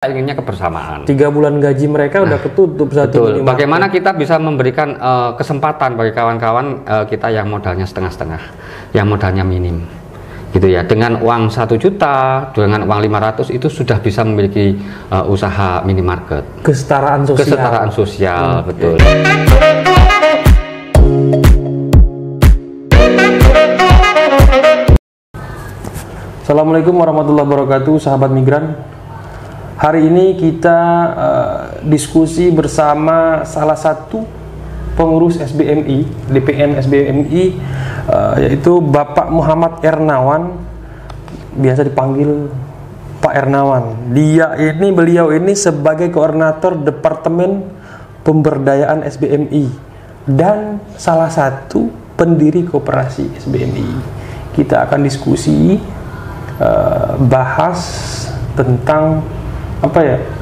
inginnya kebersamaan. 3 bulan gaji mereka udah ketutup saat Betul. ini. Bagaimana kita bisa memberikan kesempatan bagi kawan-kawan kita yang modalnya setengah-setengah, yang modalnya minim, gitu ya. Dengan uang 1 juta, dengan uang 500 itu sudah bisa memiliki usaha minimarket. Kesetaraan sosial. Kesetaraan sosial, betul. Assalamualaikum warahmatullahi wabarakatuh, sahabat migran. Hari ini kita diskusi bersama salah satu pengurus SBMI, DPN SBMI, yaitu Bapak Muhammad Ernawan, biasa dipanggil Pak Ernawan. Beliau ini sebagai koordinator Departemen Pemberdayaan SBMI dan salah satu pendiri koperasi SBMI. Kita akan diskusi bahas tentang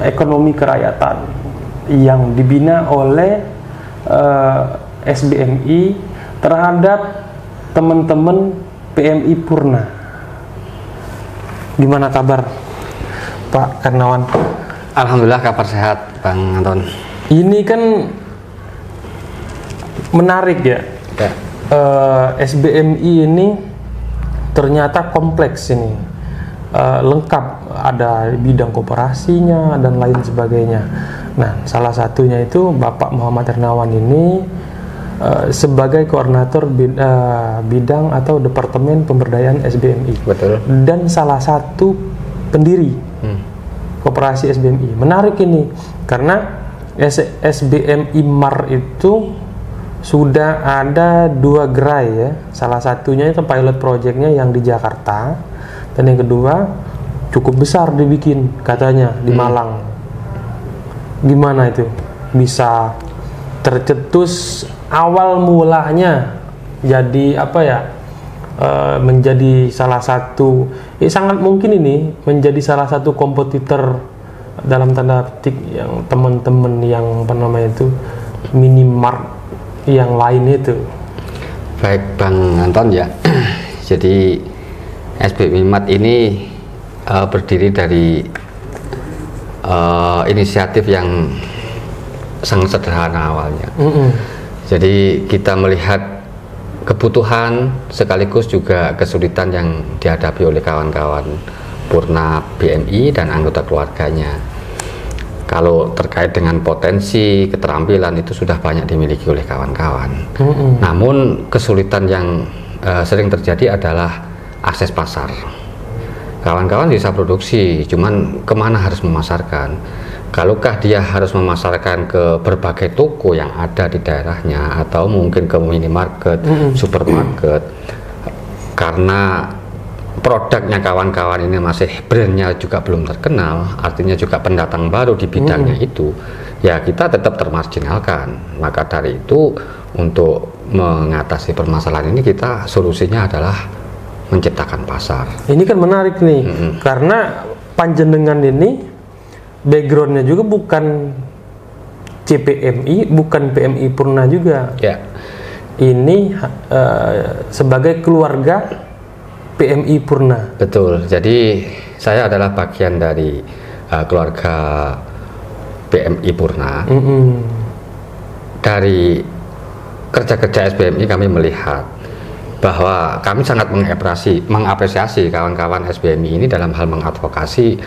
ekonomi kerakyatan yang dibina oleh SBMI terhadap teman-teman PMI Purna. Gimana kabar Pak Ernawan? Alhamdulillah kabar sehat, Bang Anton. Ini kan menarik ya. SBMI ini ternyata kompleks ini. Lengkap, ada bidang koperasinya dan lain sebagainya. Nah, salah satunya itu Bapak Muhammad Ernawan ini sebagai koordinator bidang atau Departemen Pemberdayaan SBMI. Betul. Dan salah satu pendiri koperasi SBMI. Menarik ini karena SBMI MAR itu sudah ada 2 gerai ya. Salah satunya itu pilot projectnya yang di Jakarta. Dan yang kedua cukup besar dibikin katanya di Malang. Gimana itu bisa tercetus awal mulanya jadi menjadi salah satu sangat mungkin ini menjadi salah satu kompetitor dalam tanda petik yang teman-teman yang minimart yang lain itu. Baik Bang Anton ya. Jadi SBMI Mart ini berdiri dari inisiatif yang sangat sederhana awalnya. Jadi kita melihat kebutuhan sekaligus juga kesulitan yang dihadapi oleh kawan-kawan Purna BMI dan anggota keluarganya. Kalau terkait dengan potensi keterampilan itu sudah banyak dimiliki oleh kawan-kawan. Namun kesulitan yang sering terjadi adalah akses pasar. Kawan-kawan bisa produksi, cuman kemana harus memasarkan? Kalaukah dia harus memasarkan ke berbagai toko yang ada di daerahnya atau mungkin ke minimarket, supermarket, karena produknya kawan-kawan ini masih brandnya juga belum terkenal, artinya juga pendatang baru di bidangnya itu, ya kita tetap termarginalkan. Maka dari itu untuk mengatasi permasalahan ini kita solusinya adalah menciptakan pasar. Ini kan menarik nih, karena panjenengan ini backgroundnya juga bukan CPMI, bukan PMI Purna juga. Ya. Ini sebagai keluarga PMI Purna. Betul. Jadi saya adalah bagian dari keluarga PMI Purna. Dari kerja-kerja SBMI kami melihat bahwa kami sangat mengapresiasi kawan-kawan SBMI ini dalam hal mengadvokasi,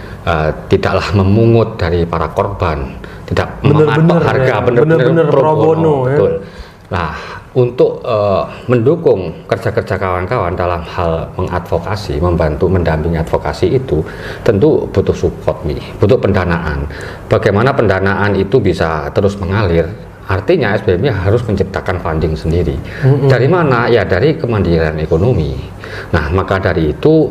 tidaklah memungut dari para korban, tidak mematok harga, benar-benar pro bono. Betul. Nah, untuk mendukung kerja-kerja kawan-kawan dalam hal mengadvokasi, membantu mendampingi advokasi itu tentu butuh support nih, butuh pendanaan. Bagaimana pendanaan itu bisa terus mengalir? Artinya SBMI harus menciptakan funding sendiri. Dari mana? Ya dari kemandirian ekonomi. Nah, maka dari itu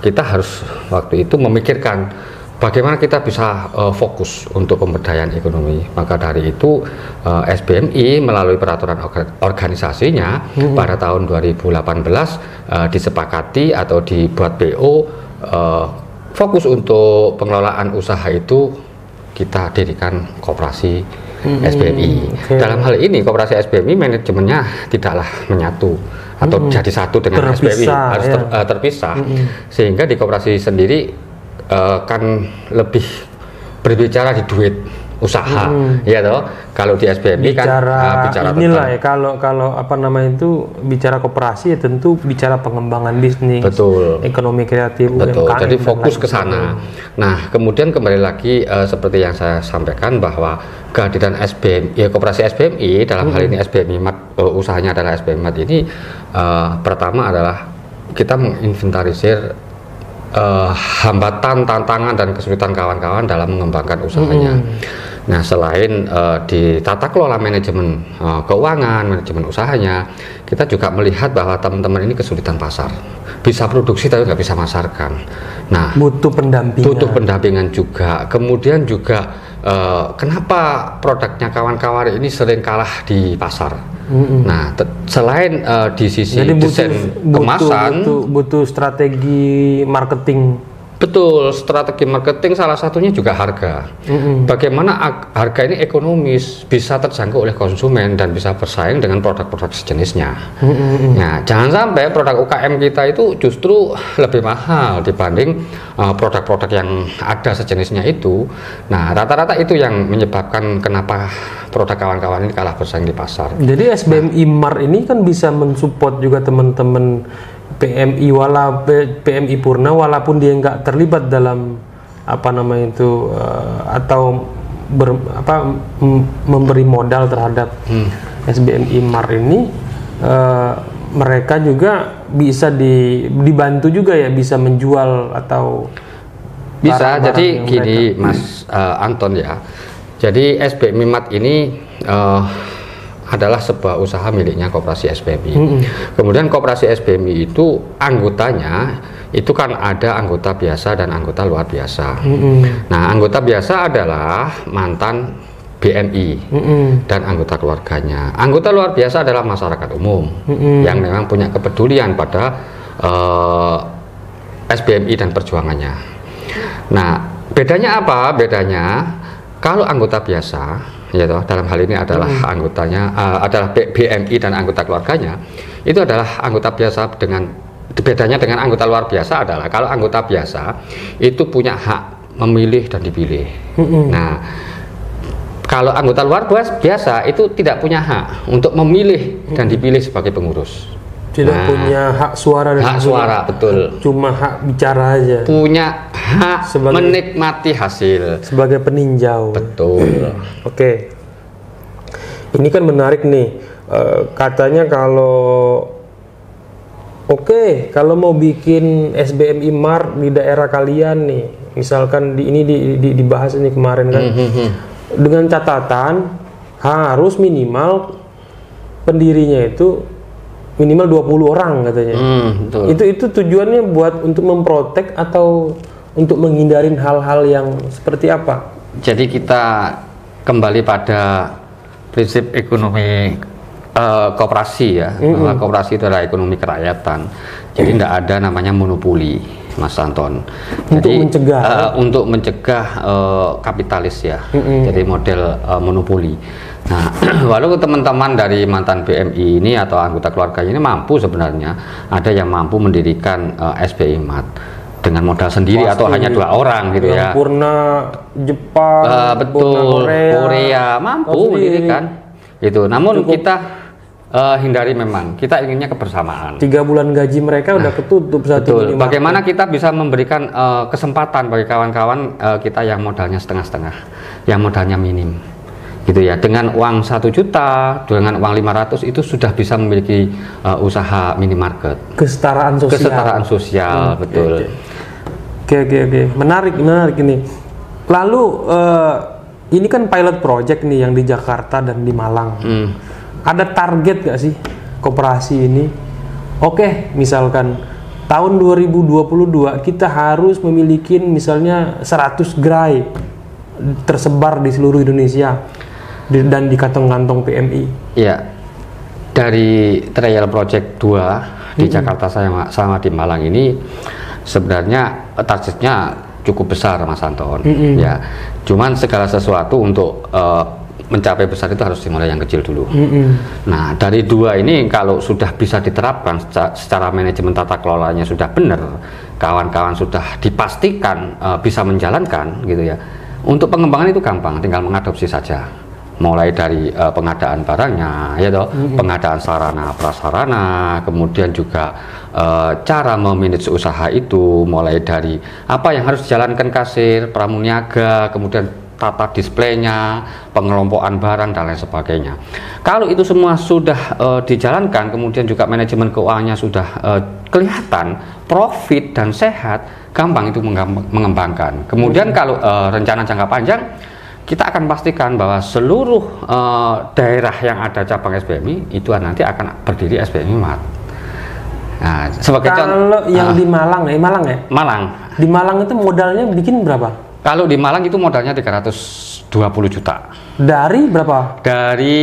kita harus waktu itu memikirkan bagaimana kita bisa fokus untuk pemberdayaan ekonomi. Maka dari itu SBMI melalui peraturan organisasinya pada tahun 2018 disepakati atau dibuat BO fokus untuk pengelolaan usaha itu kita dirikan koperasi SBMI. Dalam hal ini koperasi SBMI manajemennya tidaklah menyatu atau jadi satu dengan SBMI, harus terpisah. Sehingga di koperasi sendiri kan lebih berbicara di duit usaha, ya toh. Kalau di SBMI bicara bicara inilah ya, kalau apa namanya itu bicara koperasi ya tentu bicara pengembangan bisnis, betul, ekonomi kreatif, betul. UMKM, Jadi fokus ke sana. Nah, kemudian kembali lagi seperti yang saya sampaikan bahwa kehadiran SBMI, ya koperasi SBMI dalam hal ini SBMI Mat, usahanya adalah SBMI Mat ini pertama adalah kita menginventarisir hambatan, tantangan dan kesulitan kawan-kawan dalam mengembangkan usahanya. Nah, selain di tata kelola manajemen keuangan, manajemen usahanya, kita juga melihat bahwa teman-teman ini kesulitan pasar. Bisa produksi tapi nggak bisa masarkan. Nah, butuh pendampingan. Butuh pendampingan juga. Kemudian juga kenapa produknya kawan-kawan ini sering kalah di pasar. Nah, selain di sisi jadi desain kemasan, butuh strategi marketing. Betul, strategi marketing salah satunya juga harga. Bagaimana harga ini ekonomis, bisa terjangkau oleh konsumen dan bisa bersaing dengan produk-produk sejenisnya. Nah, jangan sampai produk UKM kita itu justru lebih mahal dibanding produk-produk yang ada sejenisnya itu. Nah, rata-rata itu yang menyebabkan kenapa produk kawan-kawan ini kalah bersaing di pasar. Jadi SBMI Mar ini kan bisa mensupport juga teman-teman PMI Purna walaupun dia nggak terlibat dalam apa namanya itu atau memberi modal terhadap SBMI Mar ini, mereka juga bisa dibantu juga ya, bisa menjual atau bisa. Jadi gini Mas Anton ya, jadi SBMI Mat ini adalah sebuah usaha miliknya koperasi SBMI. Kemudian koperasi SBMI itu anggotanya itu kan ada anggota biasa dan anggota luar biasa. Nah, anggota biasa adalah mantan BMI dan anggota keluarganya. Anggota luar biasa adalah masyarakat umum yang memang punya kepedulian pada SBMI dan perjuangannya. Nah, bedanya apa? Bedanya kalau anggota biasa, ya toh, dalam hal ini adalah anggotanya adalah BMI dan anggota keluarganya, itu adalah anggota biasa. Bedanya dengan anggota luar biasa adalah kalau anggota biasa itu punya hak memilih dan dipilih. Nah, kalau anggota luar biasa itu tidak punya hak untuk memilih dan dipilih sebagai pengurus. Tidak punya hak suara dan hak suara, betul. Cuma hak bicara aja. Punya hak menikmati hasil sebagai peninjau. Betul. Oke. Ini kan menarik nih. Katanya kalau kalau mau bikin SBMI Mar di daerah kalian nih, misalkan dibahas ini kemarin kan, dengan catatan harus minimal pendirinya itu minimal 20 orang katanya. Itu tujuannya buat untuk memprotek atau untuk menghindarin hal-hal yang seperti apa? Jadi kita kembali pada prinsip ekonomi koperasi ya, bahwa koperasi itu adalah ekonomi kerakyatan. Jadi tidak ada namanya monopoli, Mas Anton. Jadi untuk mencegah kapitalis ya. Jadi model monopoli. Nah, walau teman-teman dari mantan BMI ini atau anggota keluarganya ini mampu sebenarnya, ada yang mampu mendirikan SBMI Mat dengan modal sendiri. Pasti, atau hanya 2 orang gitu ya. Purna Jepang, betul, Korea mampu mendirikan itu. Namun kita hindari, memang kita inginnya kebersamaan. 3 bulan gaji mereka udah ketutup saat ini. Bagaimana kita bisa memberikan kesempatan bagi kawan-kawan kita yang modalnya setengah-setengah, yang modalnya minim, gitu ya. Dengan uang 1 juta, dengan uang 500 itu sudah bisa memiliki usaha minimarket. Kesetaraan sosial. Betul. Oke. Menarik ini. Lalu ini kan pilot project nih yang di Jakarta dan di Malang. Ada target gak sih koperasi ini? Misalkan tahun 2022 kita harus memiliki misalnya 100 gerai tersebar di seluruh Indonesia dan di kantong-kantong PMI. Iya. Dari trial project 2 di Jakarta sama di Malang ini sebenarnya targetnya cukup besar, Mas Anton. Ya. Cuman segala sesuatu untuk mencapai besar itu harus dimulai yang kecil dulu. Nah, dari 2 ini kalau sudah bisa diterapkan secara manajemen tata kelolanya sudah benar, kawan-kawan sudah dipastikan bisa menjalankan gitu ya, Untuk pengembangan itu gampang, tinggal mengadopsi saja. Mulai dari pengadaan barangnya, ya toh, pengadaan sarana prasarana, kemudian juga cara memanage usaha itu, mulai dari apa yang harus dijalankan kasir, pramuniaga, kemudian tata displaynya, pengelompokan barang dan lain sebagainya. Kalau itu semua sudah dijalankan, kemudian juga manajemen keuangannya sudah kelihatan, profit dan sehat, gampang itu mengembangkan. Kemudian kalau rencana jangka panjang, kita akan pastikan bahwa seluruh daerah yang ada cabang SBMI itu nanti akan berdiri SBMI Mart. Nah, sebagai kalau yang di Malang ya, Malang ya? Malang. Di Malang itu modalnya bikin berapa? Kalau di Malang itu modalnya 320 juta. Dari berapa? Dari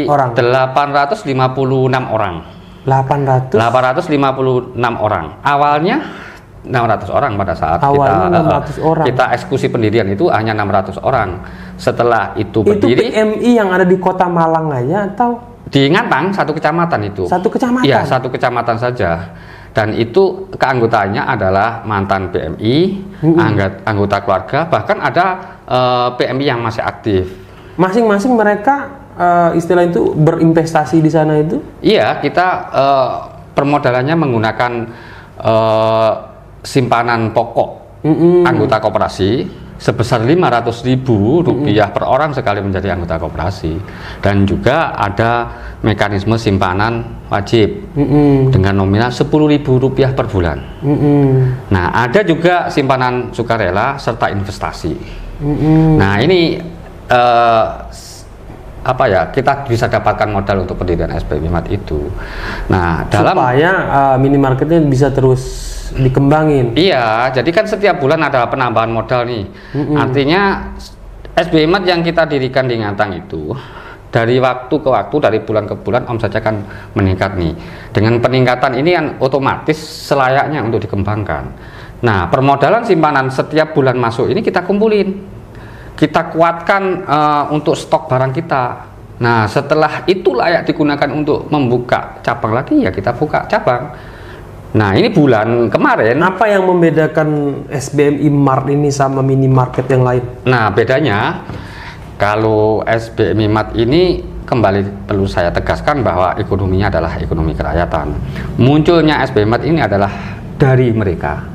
orang? 856 orang. 856 orang. Awalnya 600 orang pada saat kita eksekusi pendirian itu hanya 600 orang. Setelah itu berdiri. Itu PMI yang ada di Kota Malang aja atau di Ngantang, satu kecamatan itu. Satu kecamatan? Iya, satu kecamatan saja. Dan itu keanggotaannya adalah mantan PMI, anggota keluarga, bahkan ada PMI yang masih aktif. Masing-masing mereka istilah itu berinvestasi di sana itu? Iya, kita permodalannya menggunakan simpanan pokok anggota koperasi sebesar Rp500.000 per orang sekali menjadi anggota koperasi, dan juga ada mekanisme simpanan wajib dengan nominal Rp10.000 per bulan. Nah, ada juga simpanan sukarela serta investasi. Nah, ini apa ya, kita bisa dapatkan modal untuk pendirian SBMI Mart itu. Nah, supaya minimarketnya bisa terus dikembangin. Iya, jadi kan setiap bulan ada penambahan modal nih. Artinya SBMI Mart yang kita dirikan di Ngantang itu dari waktu ke waktu, dari bulan ke bulan omsetnya kan meningkat nih. Dengan peningkatan ini kan otomatis selayaknya untuk dikembangkan. Nah, permodalan simpanan setiap bulan masuk ini kita kumpulin, kita kuatkan untuk stok barang kita. Nah, setelah itu layak digunakan untuk membuka cabang lagi, ya kita buka cabang. Nah, ini bulan kemarin. Apa yang membedakan SBMI Mart ini sama minimarket yang lain? Nah, bedanya kalau SBMI Mart ini, kembali perlu saya tegaskan bahwa ekonominya adalah ekonomi kerakyatan. Munculnya SBMI Mart ini adalah dari mereka,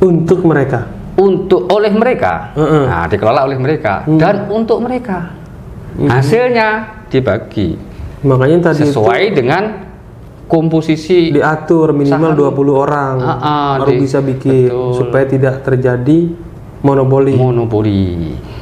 untuk mereka, oleh mereka, nah, dikelola oleh mereka dan untuk mereka. Hasilnya dibagi. Makanya tadi sesuai dengan komposisi, diatur minimal saham. 20 orang baru bisa bikin, betul, supaya tidak terjadi monopoli.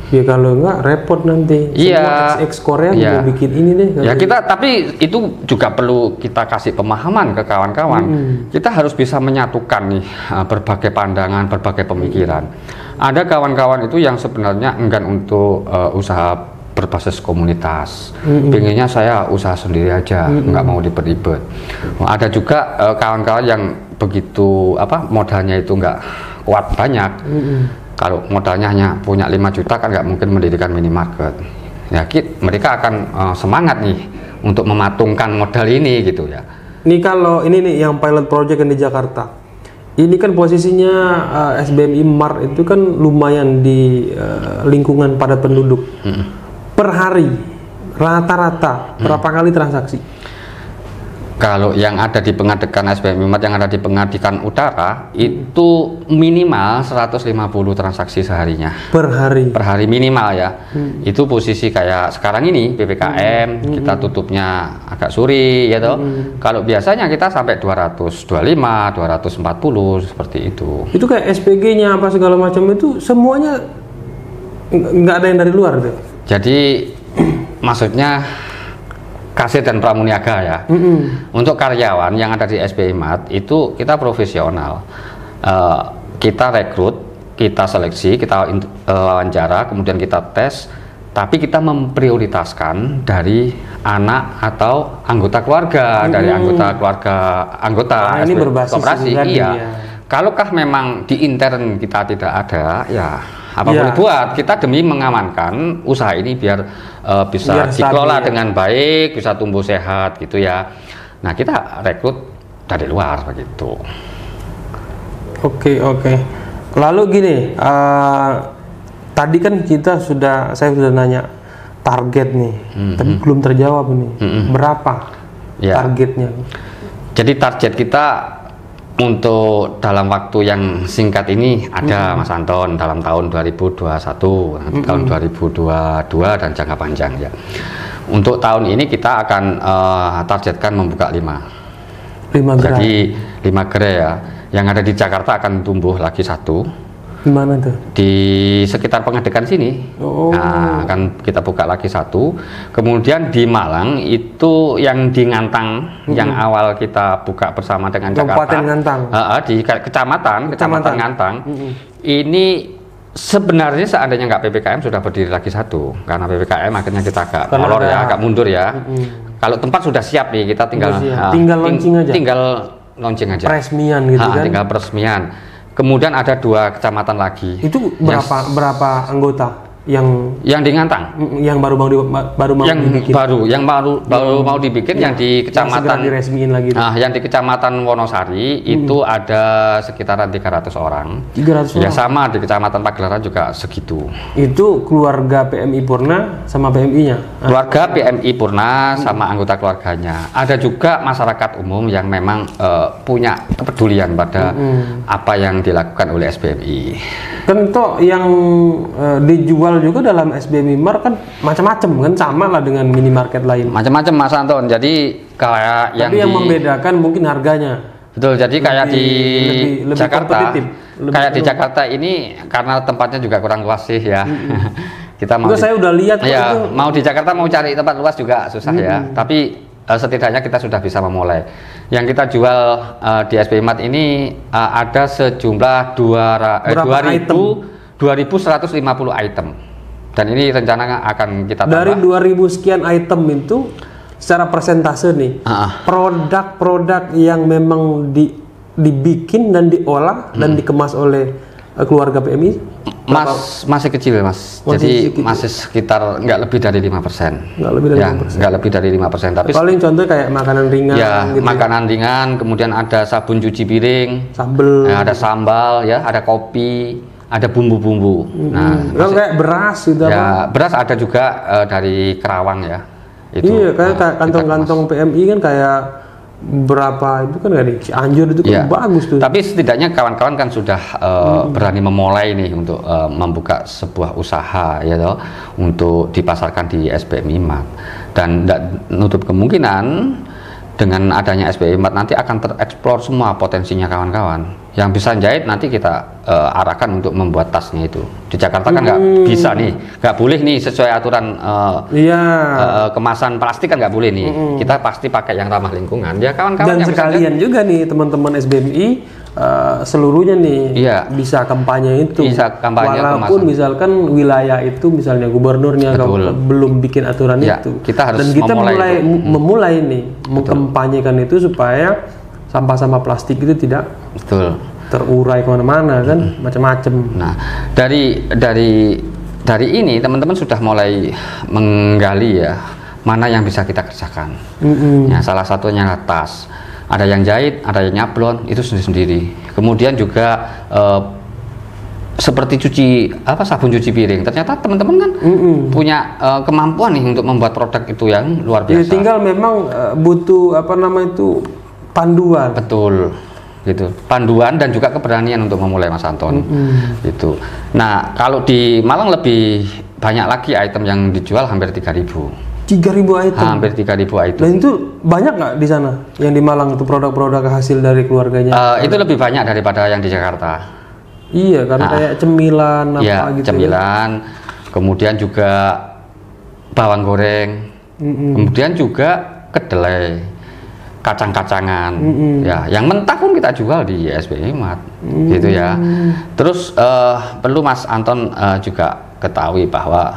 Ya kalau enggak repot nanti. Iya. Semua Korea mau bikin ini deh. Ya kita, tapi itu juga perlu kita kasih pemahaman ke kawan-kawan. Kita harus bisa menyatukan nih berbagai pandangan, berbagai pemikiran. Ada kawan-kawan itu yang sebenarnya enggan untuk usaha berbasis komunitas. Pengennya saya usaha sendiri aja, nggak mau ribet-ribet. Ada juga kawan-kawan yang begitu modalnya itu nggak kuat banyak. Kalau modalnya hanya punya 5 juta kan nggak mungkin mendirikan minimarket. Ya, mereka akan semangat nih untuk mematungkan modal ini gitu ya. Ini kalau ini nih yang pilot project yang di Jakarta. Ini kan posisinya SBMI Mart itu kan lumayan di lingkungan padat penduduk. Per hari rata-rata berapa kali transaksi? Kalau yang ada di Pengadekan SBMI Mart yang ada di Pengadekan Utara itu minimal 150 transaksi seharinya. Per hari minimal ya. Itu posisi kayak sekarang ini PPKM, kita tutupnya agak sore ya toh. Kalau biasanya kita sampai 225, 240 seperti itu. Itu kayak SPG-nya apa segala macam itu semuanya nggak ada yang dari luar deh. Jadi maksudnya kasir dan pramuniaga ya. Untuk karyawan yang ada di SBMI Mart itu kita profesional. Kita rekrut, kita seleksi, kita wawancara, kemudian kita tes. Tapi kita memprioritaskan dari anak atau anggota keluarga, dari anggota ini berbasis koperasi. Iya. Ya. Kalaukah memang di intern kita tidak ada, ya apa boleh buat, kita demi mengamankan usaha ini biar bisa dikelola dengan baik, bisa tumbuh sehat gitu ya. Nah, kita rekrut dari luar begitu. Oke. Lalu gini, tadi kan saya sudah nanya target nih, tapi belum terjawab nih. Berapa targetnya? Jadi target kita untuk dalam waktu yang singkat ini ada Mas Anton dalam tahun 2021, tahun 2022 dan jangka panjang ya. Untuk tahun ini kita akan targetkan membuka 5 gerai. Jadi 5 gerai ya. Yang ada di Jakarta akan tumbuh lagi 1. Di mana tuh? Di sekitar Pengadekan sini. Nah, akan kita buka lagi 1. Kemudian di Malang itu yang di Ngantang, yang awal kita buka bersama dengan Jakarta. Ngantang. Di kecamatan Ngantang. Ini sebenarnya seandainya nggak PPKM sudah berdiri lagi 1. Karena PPKM akhirnya kita agak mundur ya. Kalau tempat sudah siap nih, kita tinggal launching aja. Tinggal launching aja. Peresmian gitu kan. Tinggal peresmian. Kemudian ada 2 kecamatan lagi. Itu berapa anggota yang di Ngantang? Yang baru mau dibikin. Baru mau dibikin yang di kecamatan diresmiin lagi. Nah, yang di kecamatan Wonosari itu ada sekitaran 300 orang. 300 ya orang. Sama di kecamatan Pagelaran juga segitu. Itu keluarga PMI Purna sama PMI-nya. Keluarga PMI Purna sama anggota keluarganya. Ada juga masyarakat umum yang memang punya kepedulian pada apa yang dilakukan oleh SBMI. Kan toh yang dijual juga dalam SBMI Mart kan macam-macam kan, sama lah dengan minimarket lain. Macam-macam Mas Anton. Jadi kayak yang membedakan mungkin harganya. Betul. Jadi kayak di Jakarta, di Jakarta ini karena tempatnya juga kurang luas sih ya. Kita saya udah lihat ya, mau di Jakarta mau cari tempat luas juga susah ya. Tapi setidaknya kita sudah bisa memulai. Yang kita jual di SBMI Mart ini ada sejumlah 2.150 item. Dan ini rencana akan kita tambah. Dari 2.000 sekian item itu secara persentase nih, produk-produk yang memang dibikin dan diolah dan dikemas oleh keluarga PMI masih kecil Mas. Jadi masih sekitar nggak lebih dari 5%. Nggak lebih dari 5%. Nggak lebih dari 5%. Tapi paling contoh kayak makanan ringan. Ya, gitu makanan ringan. Kemudian ada sabun cuci piring, ada sambal, ya, ada kopi, ada bumbu-bumbu. Nah, kayak beras gitu. Ya, beras ada juga dari Kerawang ya. Itu. Iya, kayak kantong-kantong PMI kan kayak berapa itu kan dari Cianjur itu kan bagus tuh. Tapi setidaknya kawan-kawan kan sudah berani memulai nih untuk membuka sebuah usaha ya toh, untuk dipasarkan di SBMI Mart. Dan tidak menutup kemungkinan dengan adanya SBMI Mart nanti akan tereksplor semua potensinya kawan-kawan. Yang bisa jahit nanti kita arahkan untuk membuat tasnya itu. Di Jakarta kan nggak bisa nih, nggak boleh nih sesuai aturan kemasan plastik kan nggak boleh nih. Kita pasti pakai yang ramah lingkungan. Ya kawan-kawan. Dan yang sekalian juga nih teman-teman SBMI seluruhnya nih bisa kampanye itu. Bisa kampanye walaupun kemasan. Misalkan wilayah itu misalnya gubernurnya belum bikin aturan itu. Kita harus dan kita memulai nih mengkampanyekan itu supaya sampah-sampah plastik itu tidak terurai kemana-mana kan, macam-macam. Nah, dari ini teman-teman sudah mulai menggali ya mana yang bisa kita kerjakan. Ya, salah satunya tas. Ada yang jahit, ada yang nyablon, itu sendiri-sendiri. Kemudian juga seperti sabun cuci piring. Ternyata teman-teman kan punya kemampuan nih untuk membuat produk itu yang luar biasa. Ya, tinggal memang butuh panduan. Betul, gitu. Panduan dan juga keberanian untuk memulai Mas Anton. Gitu. Nah, kalau di Malang lebih banyak lagi item yang dijual, hampir 3.000. 3.000 item. Hampir 3.000 item. Dan itu banyak nggak di sana? Yang di Malang itu produk-produk hasil dari keluarganya? Itu lebih banyak daripada yang di Jakarta. Iya, karena kayak cemilan gitu. Cemilan. Kemudian juga bawang goreng. Kemudian juga kedelai. Kacang-kacangan, ya, yang mentah pun kita jual di SBMI Mart, gitu ya. Terus perlu Mas Anton juga ketahui bahwa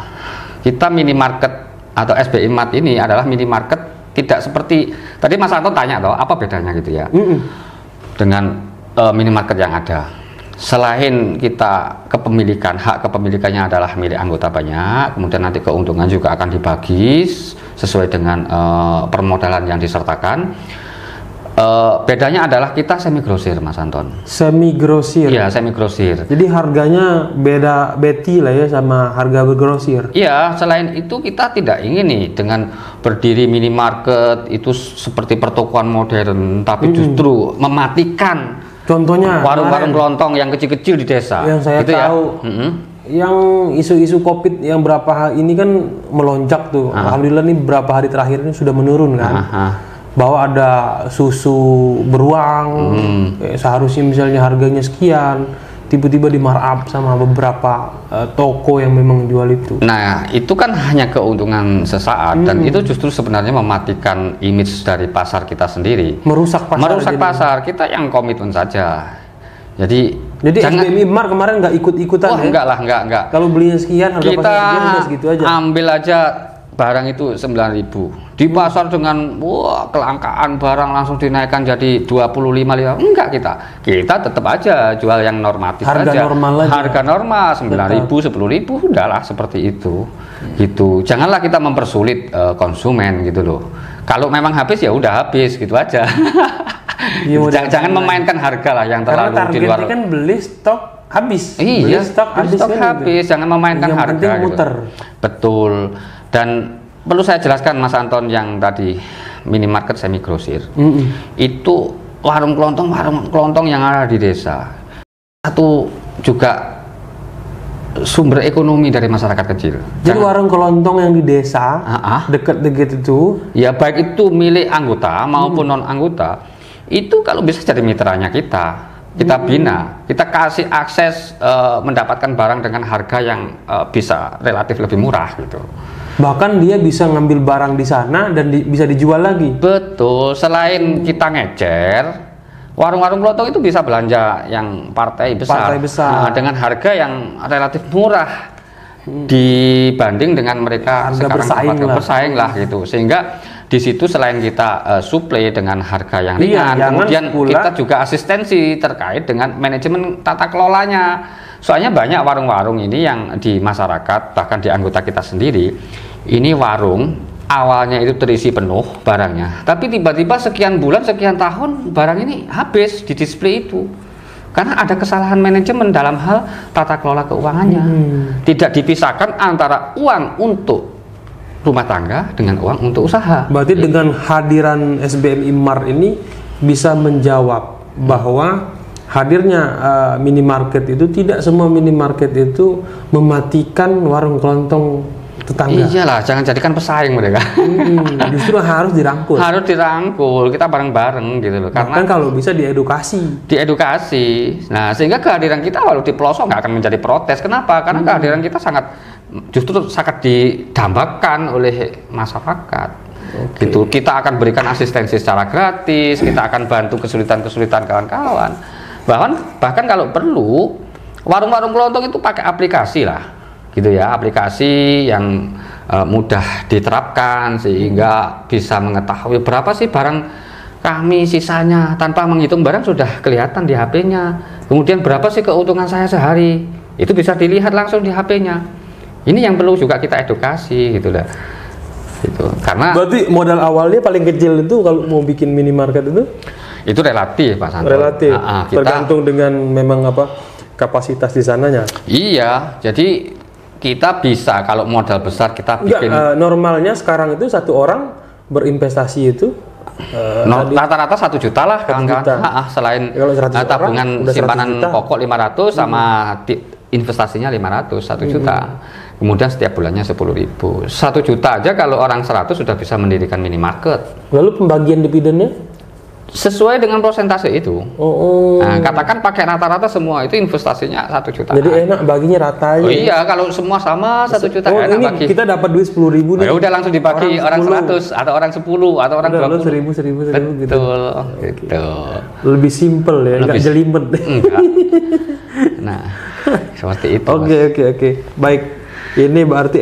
kita minimarket atau SBMI Mart ini adalah minimarket tidak seperti tadi Mas Anton tanya toh apa bedanya gitu ya dengan minimarket yang ada. Selain kita hak kepemilikannya adalah milik anggota banyak, kemudian nanti keuntungan juga akan dibagi sesuai dengan permodalan yang disertakan. Bedanya adalah kita semi grosir, Mas Anton. Semi grosir. Iya, semi grosir. Jadi harganya beda beti lah ya sama harga bergrosir. Iya, selain itu kita tidak ingin nih dengan berdiri minimarket itu seperti pertokoan modern, tapi justru mematikan. Contohnya warung-warung kelontong yang kecil-kecil di desa. Yang saya gitu tahu. Ya? Yang isu-isu COVID yang berapa hari ini kan melonjak tuh. Alhamdulillah nih berapa hari terakhir ini sudah menurun kan. Bahwa ada susu beruang, seharusnya misalnya harganya sekian, tiba-tiba di markup sama beberapa toko yang memang jual itu. Nah, itu kan hanya keuntungan sesaat dan itu justru sebenarnya mematikan image dari pasar kita sendiri. Merusak pasar. Merusak pasar. Kita yang komitmen saja. Jadi jangan, SBMI Mar kemarin nggak ikut-ikutan ya? Enggak lah, enggak. Kalau belinya sekian, harga kita pasar sekian, segitu aja. Ambil aja barang itu 9.000. Di pasar dengan kelangkaan barang langsung dinaikkan jadi 25.000. Enggak, kita tetap aja jual yang normatif harga aja. Normal aja. Harga normal 9.000, 10.000 udahlah seperti itu. Gitu. Janganlah kita mempersulit konsumen gitu loh. Kalau memang habis ya udah habis gitu aja. Jangan memainkan harga lah yang terlalu di luar. Karena kan beli stok habis. Iya, beli stok habis. Gitu. Jangan memainkan yang harga. Muter. Gitu. Betul. Dan perlu saya jelaskan, Mas Anton, yang tadi minimarket semi grosir itu warung kelontong yang ada di desa. Satu juga sumber ekonomi dari masyarakat kecil. Jadi warung kelontong yang di desa dekat-dekat itu, ya baik itu milik anggota maupun non anggota, itu kalau bisa jadi mitranya kita bina, kita kasih akses mendapatkan barang dengan harga yang bisa relatif lebih murah gitu. Bahkan dia bisa ngambil barang di sana dan bisa dijual lagi. Betul. Selain kita ngecer, warung-warung kelontong itu bisa belanja yang partai besar. Nah, dengan harga yang relatif murah dibanding dengan mereka harga sekarang bersaing lah gitu. Sehingga di situ selain kita suplai dengan harga yang ringan, kemudian kita juga asistensi terkait dengan manajemen tata kelolanya. Soalnya banyak warung-warung ini yang di masyarakat, bahkan di anggota kita sendiri, ini warung awalnya itu terisi penuh barangnya, tapi tiba-tiba sekian bulan, sekian tahun barang ini habis di display itu. Karena ada kesalahan manajemen dalam hal tata kelola keuangannya. Tidak dipisahkan antara uang untuk rumah tangga dengan uang untuk usaha. Berarti dengan hadiran SBMI Mar ini bisa menjawab bahwa hadirnya minimarket itu, tidak semua minimarket itu mematikan warung kelontong tetangga. Iyalah, jangan jadikan pesaing mereka. Justru harus dirangkul. Harus dirangkul, kita bareng-bareng gitu loh. Karena kalau bisa diedukasi. Nah, sehingga kehadiran kita walau di pelosok nggak akan menjadi protes. Kenapa? Karena kehadiran kita justru sangat didambakan oleh masyarakat. Gitu. Kita akan berikan asistensi secara gratis, kita akan bantu kesulitan-kesulitan kawan-kawan. Bahkan kalau perlu, warung-warung kelontong itu pakai aplikasi lah, gitu ya, aplikasi yang mudah diterapkan sehingga bisa mengetahui berapa sih barang kami sisanya, tanpa menghitung barang sudah kelihatan di HP-nya. Kemudian berapa sih keuntungan saya sehari, itu bisa dilihat langsung di HP-nya. Ini yang perlu juga kita edukasi, gitu lah. Gitu. Karena berarti modal awalnya paling kecil itu kalau mau bikin minimarket itu relatif, Pak Santo. Relatif. Tergantung dengan memang kapasitas di sananya. Iya, jadi kita bisa kalau modal besar kita bikin. Normalnya sekarang itu satu orang berinvestasi itu rata-rata 1 juta lah kawan-kawan. Selain tabungan simpanan pokok 500 sama investasinya 500, 1 juta. Kemudian setiap bulannya 10.000. 1 juta aja kalau orang 100 sudah bisa mendirikan minimarket. Lalu pembagian dividennya? Sesuai dengan persentase itu. Nah, katakan pakai rata-rata semua itu investasinya 1 juta. Jadi enak baginya rata aja. Oh iya, kalau semua sama 1 juta enak bagi. Kita dapat duit 10.000 nih. Ya udah langsung dibagi orang 100 atau orang 10 atau orang 20. 1.000 gitu. Gitu. Lebih simpel ya, enggak jelimet. Enggak. Nah, seperti itu. Oke. Baik. Ini berarti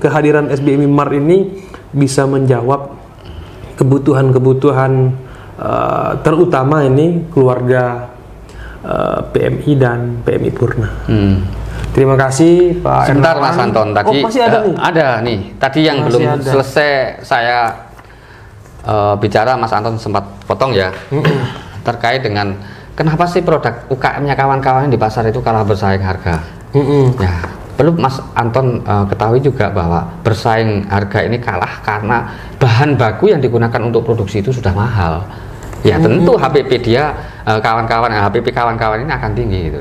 kehadiran SBMI Mar ini bisa menjawab kebutuhan-kebutuhan terutama ini keluarga PMI dan PMI Purna. Terima kasih Pak. Sebentar Mas Anton, tadi masih ada nih. Ada nih. Tadi yang masih belum selesai saya bicara, Mas Anton sempat potong ya, terkait dengan kenapa sih produk UKM-nya kawan-kawan di pasar itu kalah bersaing harga. Ya, perlu Mas Anton ketahui juga bahwa bersaing harga ini kalah karena bahan baku yang digunakan untuk produksi itu sudah mahal. Ya tentu HPP dia kawan-kawan ini akan tinggi gitu.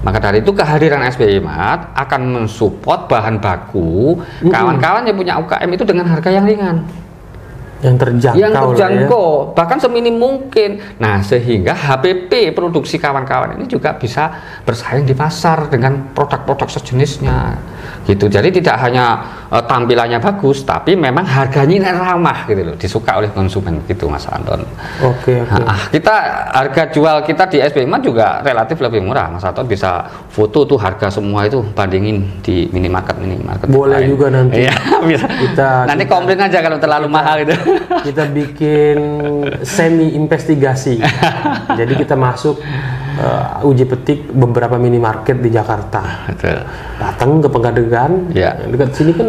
Maka dari itu kehadiran SBI Mart akan mensupport bahan baku kawan-kawan yang punya UKM itu dengan harga yang ringan, yang terjangkau, bahkan seminim mungkin. Nah, sehingga HPP produksi kawan-kawan ini juga bisa bersaing di pasar dengan produk-produk sejenisnya gitu. Jadi tidak hanya tampilannya bagus, tapi memang harganya ramah gitu loh, disuka oleh konsumen gitu, Mas Anton. Oke. Kita harga jual kita di SBI Mart juga relatif lebih murah, Mas Anton bisa foto tuh harga semua itu, bandingin di minimarket boleh lain. Juga nanti. Iya, bisa. Nanti komplain aja kalau terlalu mahal gitu. Kita bikin semi investigasi. Jadi kita masuk uji petik beberapa minimarket di Jakarta. Betul. Datang ke Pegadegan. Ya. Dekat sini kan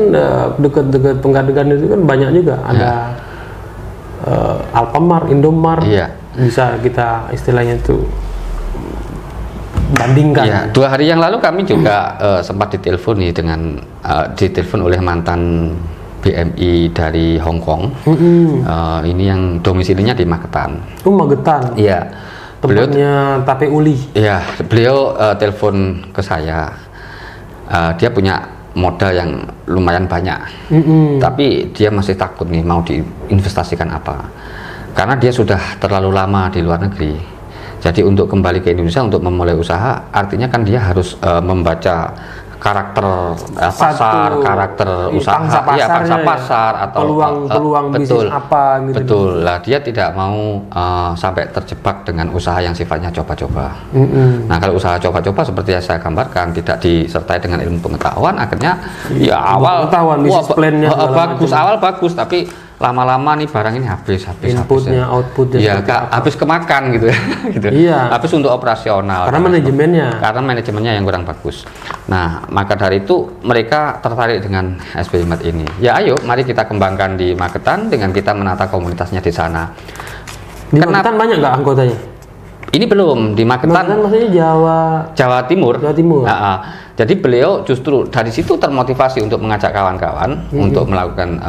dekat Pegadegan itu kan banyak juga. Ada Alfamart, Indomart. Ya. Bisa kita istilahnya tuh bandingkan. Ya, 2 hari yang lalu kami juga sempat ditelepon nih ditelepon oleh mantan BMI dari Hong Kong. Ini yang domisilinya di Magetan. Magetan. Iya. Tempatnya Tape Uli. Iya, beliau telepon ke saya. Dia punya modal yang lumayan banyak. Tapi dia masih takut nih mau diinvestasikan apa. Karena dia sudah terlalu lama di luar negeri. Jadi untuk kembali ke Indonesia untuk memulai usaha, artinya kan dia harus membaca karakter pasar, karakter usaha, pangsa pasar atau peluang bisnis apa gitu. Betul lah, dia tidak mau sampai terjebak dengan usaha yang sifatnya coba-coba. Nah, kalau usaha coba-coba seperti yang saya gambarkan tidak disertai dengan ilmu pengetahuan, akhirnya ya awal bagus, awal bagus, tapi lama-lama nih barang ini habis inputnya, outputnya habis kemakan gitu gitu. Iya. Habis untuk operasional karena manajemennya yang kurang bagus. Nah, maka dari itu mereka tertarik dengan SBI Mart ini. Ya ayo mari kita kembangkan di Magetan dengan kita menata komunitasnya di sana. Di Magetan banyak nggak anggotanya? Ini belum, di Magetan maksudnya Jawa Timur. Jadi beliau justru dari situ termotivasi untuk mengajak kawan-kawan untuk melakukan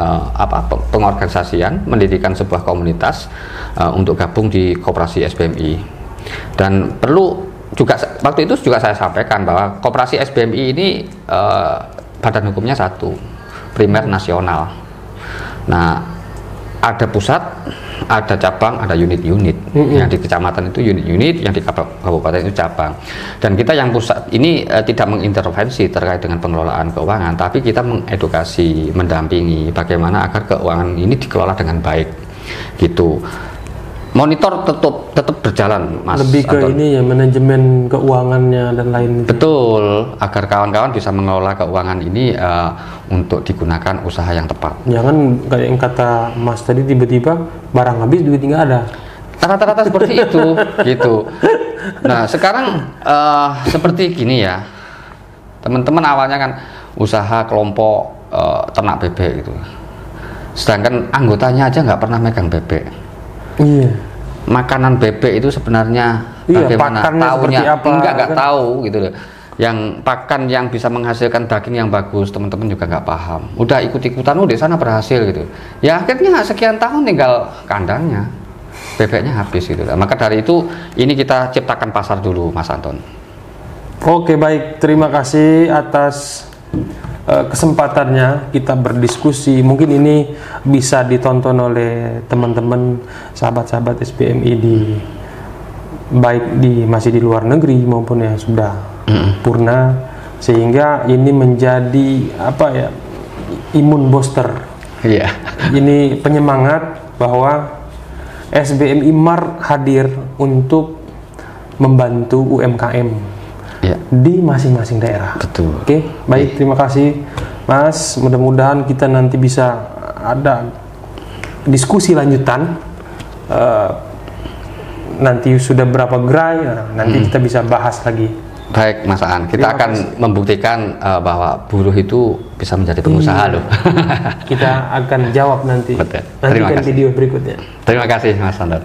pengorganisasian, mendirikan sebuah komunitas untuk gabung di koperasi SBMI. Dan perlu juga waktu itu juga saya sampaikan bahwa koperasi SBMI ini badan hukumnya satu, primer nasional. Nah, ada pusat, ada cabang, ada unit-unit. Yang di kecamatan itu unit-unit, yang di kabupaten itu cabang. Dan kita yang pusat ini tidak mengintervensi terkait dengan pengelolaan keuangan, tapi kita mengedukasi, mendampingi bagaimana agar keuangan ini dikelola dengan baik. Gitu. Monitor tetap berjalan, Mas. Lebih ke Anton. Ini ya, manajemen keuangannya dan lain. Betul, agar kawan-kawan bisa mengelola keuangan ini untuk digunakan usaha yang tepat. Jangan kayak yang kata Mas tadi, tiba-tiba barang habis duit nggak ada. Rata-rata seperti itu, gitu. Nah, sekarang seperti gini ya, teman-teman awalnya kan usaha kelompok ternak bebek gitu. Sedangkan anggotanya aja nggak pernah megang bebek. Iya. Makanan bebek itu sebenarnya bagaimana tahunya nggak tahu gitu loh. Yang pakan yang bisa menghasilkan daging yang bagus, teman-teman juga nggak paham. Udah ikut-ikutan di sana berhasil gitu. Ya akhirnya sekian tahun tinggal kandangnya, bebeknya habis gitu. Maka dari itu ini kita ciptakan pasar dulu, Mas Anton. Oke, baik, terima kasih atas kesempatannya kita berdiskusi. Mungkin ini bisa ditonton oleh teman-teman sahabat-sahabat SBMI masih di luar negeri maupun yang sudah purna, sehingga ini menjadi imun booster. Iya. Ini penyemangat bahwa SBMI Mart hadir untuk membantu UMKM di masing-masing daerah. Betul. Oke, baik, terima kasih Mas. Mudah-mudahan kita nanti bisa ada diskusi lanjutan. Nanti sudah berapa gerai, nanti kita bisa bahas lagi Baik Mas Aan, kita Terima akan membuktikan bahwa buruh itu bisa menjadi pengusaha loh. Kita akan jawab nanti. Betul. Nanti Terima kan kasih. video berikutnya. Terima kasih Mas Anton.